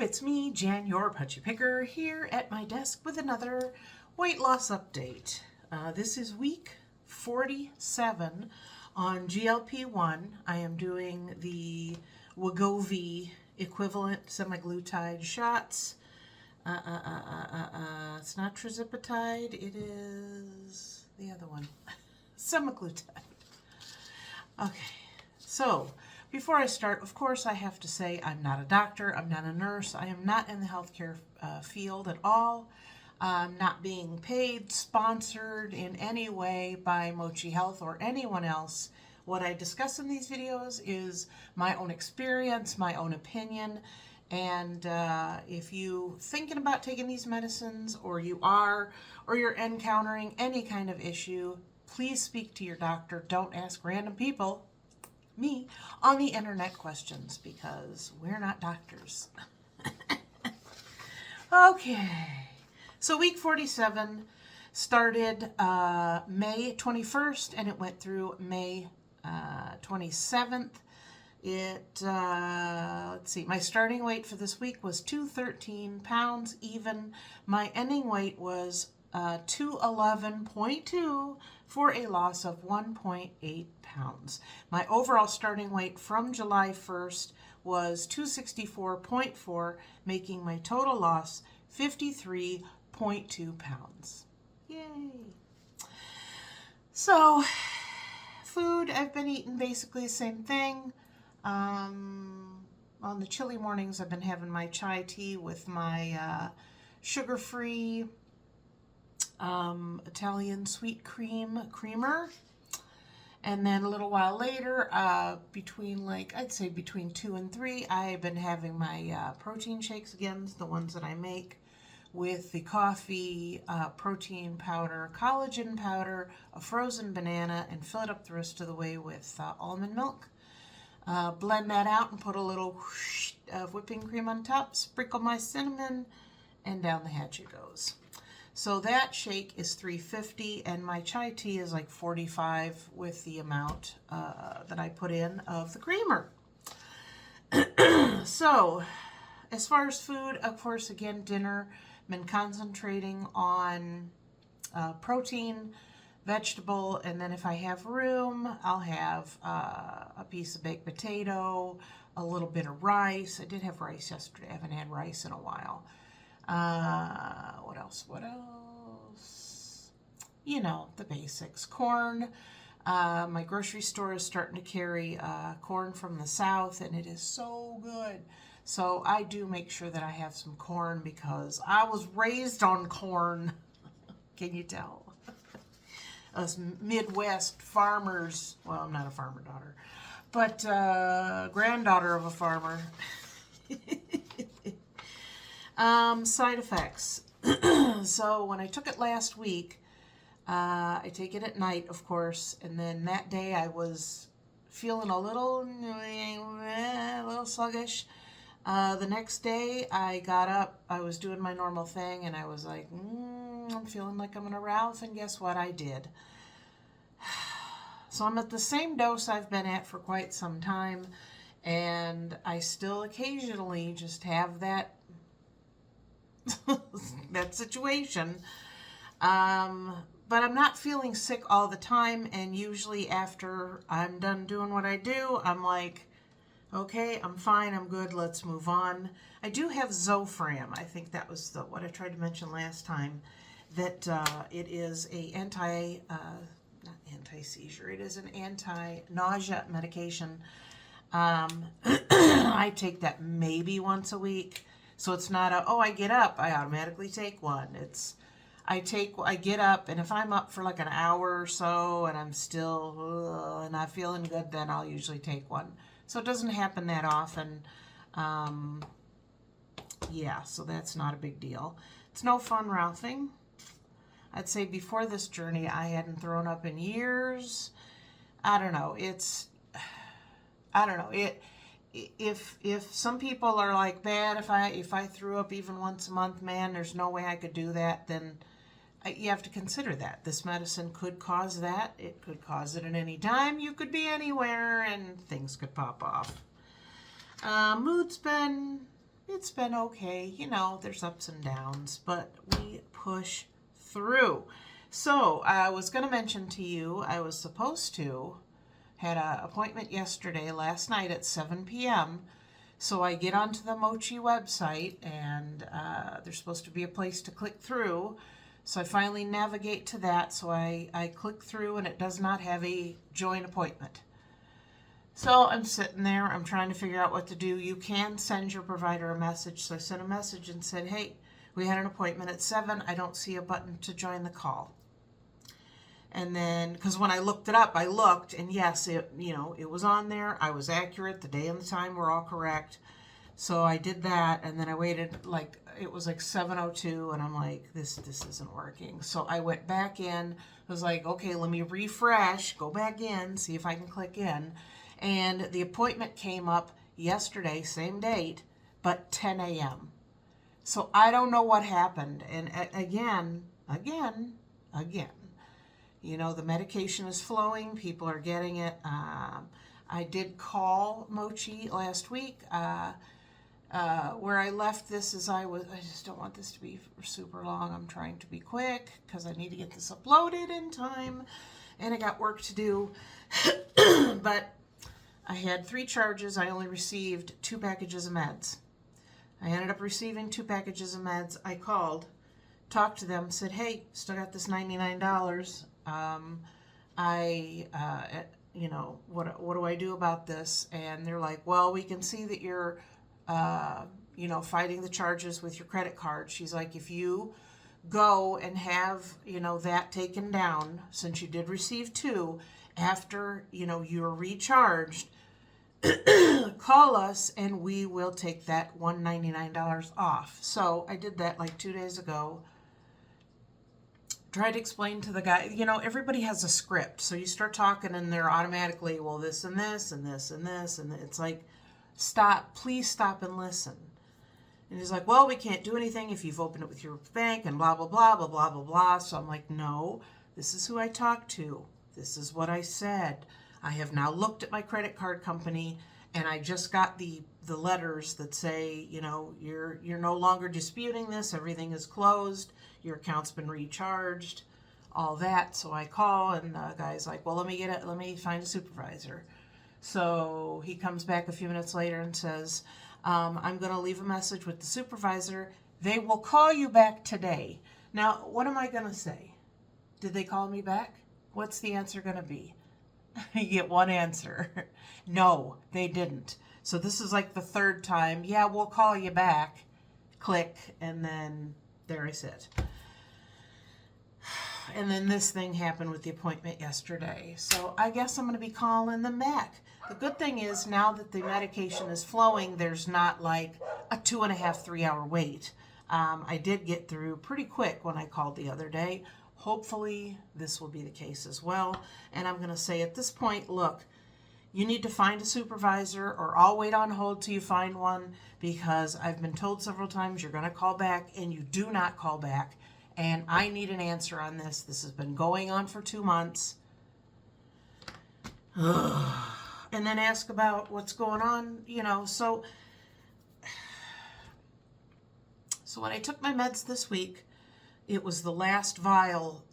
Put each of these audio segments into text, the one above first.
It's me, Jan, your Punchy Picker, here at my desk with another weight loss update. This is week 47 on GLP-1. I am doing the Wegovy equivalent semaglutide shots. It's not trizipatide, it is the other one, semaglutide. Okay, so before I start, of course, I have to say I'm not a doctor, I'm not a nurse, I am not in the healthcare field at all. I'm not being paid, sponsored in any way by Mochi Health or anyone else. What I discuss in these videos is my own experience, my own opinion, and if you're thinking about taking these medicines, or you are, or you're encountering any kind of issue, please speak to your doctor. Don't ask random people, me, on the internet questions, because we're not doctors. Okay, so week 47 started May 21st and it went through May 27th. Let's see, my starting weight for this week was 213 pounds even. My ending weight was 211.2 for a loss of 1.8 pounds. My overall starting weight from July 1st was 264.4, making my total loss 53.2 pounds. Yay! So, food, I've been eating basically the same thing. On the chilly mornings, I've been having my chai tea with my sugar-free Italian sweet creamer. And then a little while later, between I'd say between 2 and 3, I've been having my protein shakes again, the ones that I make with the coffee, protein powder, collagen powder, a frozen banana, and fill it up the rest of the way with almond milk. Blend that out and put a little whoosh of whipping cream on top, sprinkle my cinnamon, and down the hatch it goes. So that shake is $3.50 and my chai tea is like $45 with the amount that I put in of the creamer. So as far as food, of course, again, dinner, been concentrating on protein, vegetable, and then if I have room, I'll have a piece of baked potato, a little bit of rice. I did have rice yesterday. I haven't had rice in a while. What else? You know, the basics. Corn. My grocery store is starting to carry corn from the south, and it is so good. So I do make sure that I have some corn because I was raised on corn. Can you tell? Us Midwest farmers. Well, I'm not a farmer daughter, but granddaughter of a farmer. Side effects. So when I took it last week, I take it at night, of course, and then that day I was feeling a little sluggish. The next day I got up, I was doing my normal thing, and I was like, I'm feeling like I'm gonna Ralph, and guess what? I did. So I'm at the same dose I've been at for quite some time, and I still occasionally just have that that situation. But I'm not feeling sick all the time, and usually after I'm done doing what I do, I'm like, okay, I'm fine, I'm good, let's move on. I do have Zofran. I think that was what I tried to mention last time, that it is a not anti-seizure, it is an anti-nausea medication. I take that maybe once a week. So it's not I get up, I automatically take one. It's, I get up, and if I'm up for like an hour or so and I'm still and not feeling good, then I'll usually take one. So it doesn't happen that often. Yeah, so that's not a big deal. It's no fun Ralphing. I'd say before this journey, I hadn't thrown up in years. I don't know. If some people are like, bad, if I threw up even once a month, man, there's no way I could do that, then you have to consider that. This medicine could cause that. It could cause it at any time. You could be anywhere and things could pop off. Mood's been it's been okay. You know, there's ups and downs, but we push through. So I was going to mention to you, I was supposed to had an appointment yesterday, last night at 7 p.m. So I get onto the Mochi website, and there's supposed to be a place to click through. So I finally navigate to that. So I click through, and it does not have a join appointment. So I'm sitting there. I'm trying to figure out what to do. You can send your provider a message. So I sent a message and said, hey, we had an appointment at 7. I don't see a button to join the call. And then, because when I looked it up, I looked, and yes, it was on there. I was accurate. The day and the time were all correct. So I did that, and then I waited, it was like 7:02, and I'm like, this isn't working. So I went back in. I was like, okay, let me refresh, go back in, see if I can click in. And the appointment came up yesterday, same date, but 10 a.m. So I don't know what happened. And again, you know, the medication is flowing. People are getting it. I did call Mochi last week. Where I left this is I just don't want this to be super long. I'm trying to be quick because I need to get this uploaded in time. And I got work to do. But I had 3 charges. I only received 2 packages of meds. I ended up receiving 2 packages of meds. I called, talked to them, said, hey, still got this $99. You know, what do I do about this? And they're like, well, we can see that you're, you know, fighting the charges with your credit card. She's like, if you go and have, you know, that taken down, since you did receive 2, after, you know, you're recharged, call us and we will take that $199 off. So I did that like 2 days ago. Tried to explain to the guy, you know, everybody has a script. So you start talking and they're automatically, well, this and this and this and this. And it's like, stop, please stop and listen. And he's like, well, we can't do anything if you've opened it with your bank and blah, blah, blah, blah, blah, blah, blah. So I'm like, no, this is who I talked to. This is what I said. I have now looked at my credit card company, and I just got the letters that say, you know, you're no longer disputing this. Everything is closed. Your account's been recharged, all that. So I call, and the guy's like, well, let me find a supervisor. So he comes back a few minutes later and says, I'm going to leave a message with the supervisor. They will call you back today. Now, what am I going to say? Did they call me back? What's the answer going to be? You get one answer. No, they didn't. So this is like the 3rd time. Yeah, we'll call you back. Click, and then there I sit. And then this thing happened with the appointment yesterday. So I guess I'm going to be calling them back. The good thing is now that the medication is flowing, there's not like a 2.5, 3 hour wait. I did get through pretty quick when I called the other day. Hopefully this will be the case as well. And I'm going to say at this point, look, you need to find a supervisor, or I'll wait on hold till you find one, because I've been told several times you're going to call back and you do not call back. And I need an answer on this. This has been going on for 2 months. And then ask about what's going on, you know. So when I took my meds this week, it was the last vial.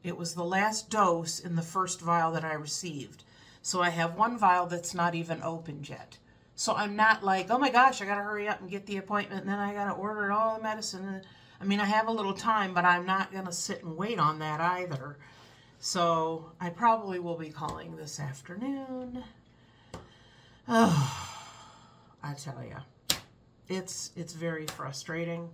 It was the last dose in the first vial that I received. So I have 1 vial that's not even opened yet. So I'm not like, oh my gosh, I got to hurry up and get the appointment, and then I got to order all the medicine. I mean, I have a little time, but I'm not going to sit and wait on that either. So I probably will be calling this afternoon. Oh, I tell you, it's very frustrating.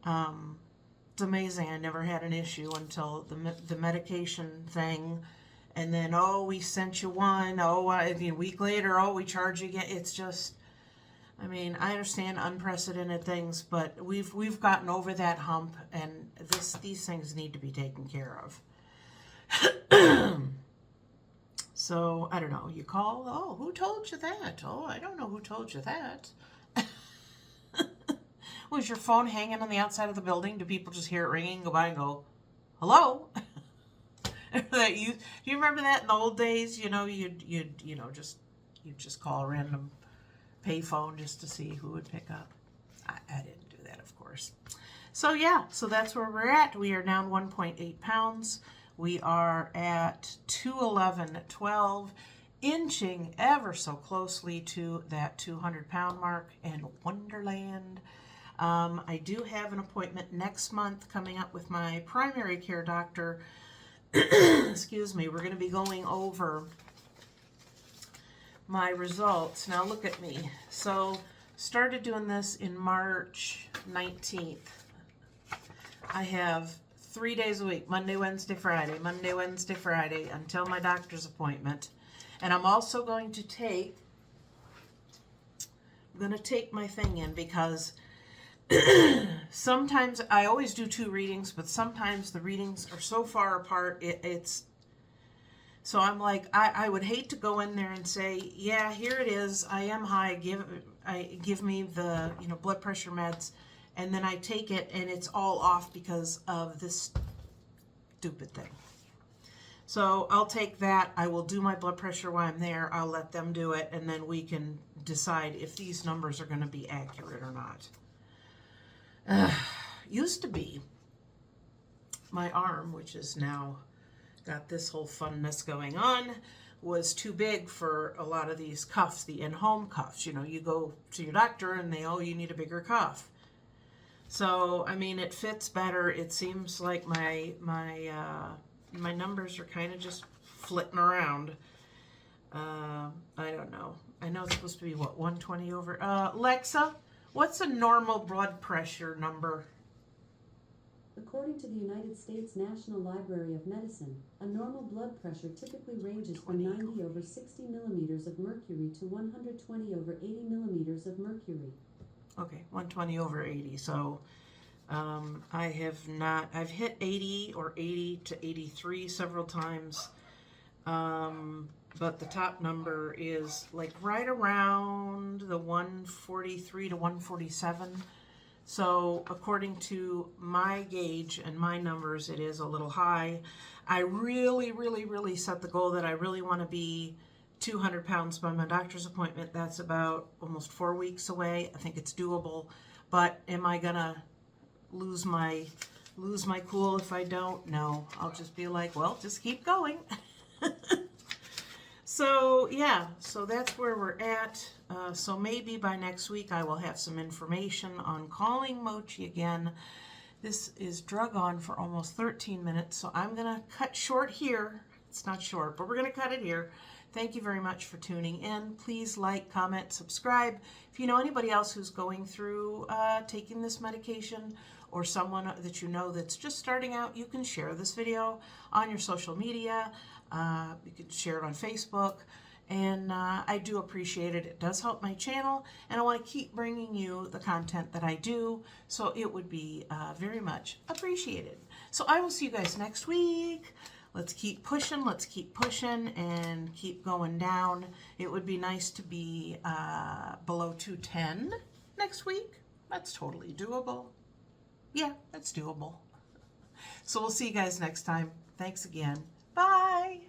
It's amazing. I never had an issue until the medication thing. And then, oh, we sent you one. Oh, a week later, oh, we charge you again. It's just, I mean, I understand unprecedented things, but we've gotten over that hump, and these things need to be taken care of. So, I don't know. You call, oh, who told you that? Oh, I don't know who told you that. Was your phone hanging on the outside of the building? Do people just hear it ringing, go by and go, hello? Do you remember that in the old days? You know, you'd just call a random payphone just to see who would pick up. I didn't do that, of course. So yeah, so that's where we're at. We are down 1.8 pounds. We are at 211.12, inching ever so closely to that 200-pound mark in Wonderland. I do have an appointment next month coming up with my primary care doctor. Excuse me. We're going to be going over my results. Now look at me. So started doing this in March 19th. I have 3 days a week, Monday, Wednesday, Friday, Monday, Wednesday, Friday, until my doctor's appointment. And I'm also going to take my thing in because sometimes I always do 2 readings, but sometimes the readings are so far apart, so I'm like, I would hate to go in there and say, yeah, here it is, I am high, give me the blood pressure meds, and then I take it and it's all off because of this stupid thing. So I'll take that, I will do my blood pressure while I'm there, I'll let them do it, and then we can decide if these numbers are going to be accurate or not. Used to be my arm, which is now got this whole funness going on, was too big for a lot of these cuffs, the in-home cuffs. You go to your doctor and they, you need a bigger cuff. So, I mean, it fits better. It seems like my numbers are kind of just flitting around. I don't know. I know it's supposed to be, what, 120 over? Alexa, what's a normal blood pressure number? According to the United States National Library of Medicine, a normal blood pressure typically ranges from 90 over 60 millimeters of mercury to 120 over 80 millimeters of mercury. Okay, 120 over 80. So I've hit 80 or 80 to 83 several times. But the top number is like right around the 143 to 147. So according to my gauge and my numbers, it is a little high. I really, really, really set the goal that I really want to be 200 pounds by my doctor's appointment. That's about almost 4 weeks away. I think it's doable. But am I gonna lose my cool if I don't? No, I'll just be like, well, just keep going. So yeah, so that's where we're at. So maybe by next week I will have some information on calling Mochi again. This is drug on for almost 13 minutes, so I'm gonna cut short here. It's not short, but we're gonna cut it here. Thank you very much for tuning in. Please like, comment, subscribe. If you know anybody else who's going through taking this medication, or someone that you know that's just starting out, you can share this video on your social media. You can share it on Facebook, and I do appreciate it. It does help my channel, and I want to keep bringing you the content that I do, so it would be very much appreciated. So I will see you guys next week. Let's keep pushing, and keep going down. It would be nice to be below 210 next week. That's totally doable. Yeah, that's doable. So we'll see you guys next time. Thanks again. Bye.